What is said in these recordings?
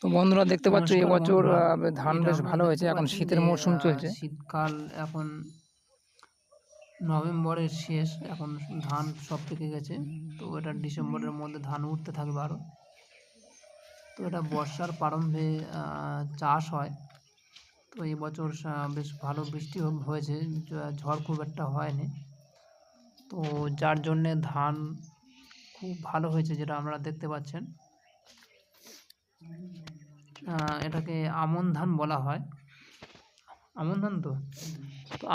তো বন্ধুরা দেখতে পাচ্ছ নমস্কার এবছর বন্ধুরা, ধান এটা বেশ আপনারা ভালো হয়েছে। দেখতে এখন পাচ্ছেন শীতের যে মরশুম চলছে। শীতকাল এখন নভেম্বরের শেষ, এখন ধান সব পেকে গেছে। তো এটা ডিসেম্বরের মধ্যে ধান উঠতে থাকবে আরও। তো এটা বর্ষার প্রারম্ভে চাষ হয়। তো এবছর বেশ ভালো বৃষ্টি হয়েছে, ঝড় খুব একটা হয়নি। তো যার জন্যে ধান খুব ভালো হয়েছে, যেটা আপনারা দেখতে পাচ্ছেন। এটাকে আমন ধান বলা হয়। আমন ধান তো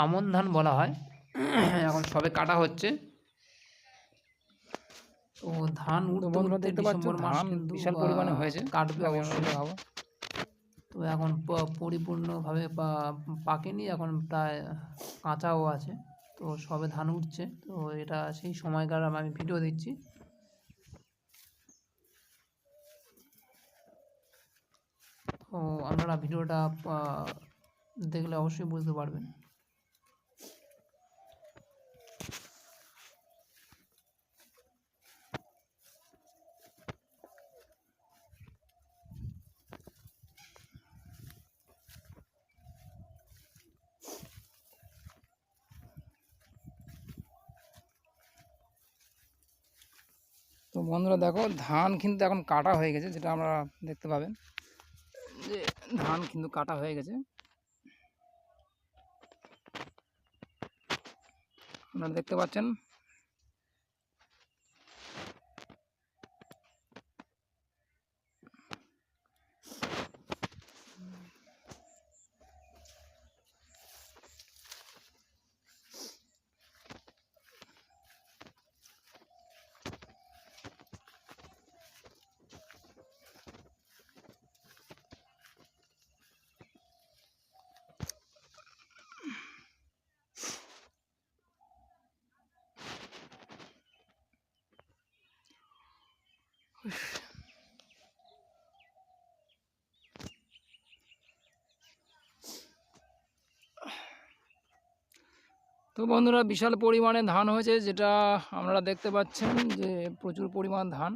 আমন ধান বলা হয়। এখন সবে কাটা হচ্ছে। তো ধান তো উঠতে বন্ধুরা উঠতে দেখতে পাচ্ছ ডিসেম্বর মাস ধান কিন্তু বিশাল পরিমাণে হয়েছে। কাটবে দেখো অবশ্যই। দেখাবো। তো এখন পরিপূর্ণভাবে পাকেনি, এখন প্রায় কাঁচাও আছে। তো সবে ধান উঠছে। তো এটা সেই সময়কার আমি ভিডিও দিচ্ছি। তো আপনারা ভিডিওটা দেখলে অবশ্যই বুঝতে পারবেন। তো বন্ধুরা দেখো ধান কিন্তু এখন কাটা হয়ে গেছে, যেটা আমরা দেখতে পাবেন যে ধান কিন্তু কাটা হয়ে গেছে। আপনারা দেখতে পাচ্ছেন। তো বন্ধুরা বিশাল পরিমাণে ধান হয়েছে, যেটা আপনারা দেখতে পাচ্ছেন যে প্রচুর পরিমাণ ধান।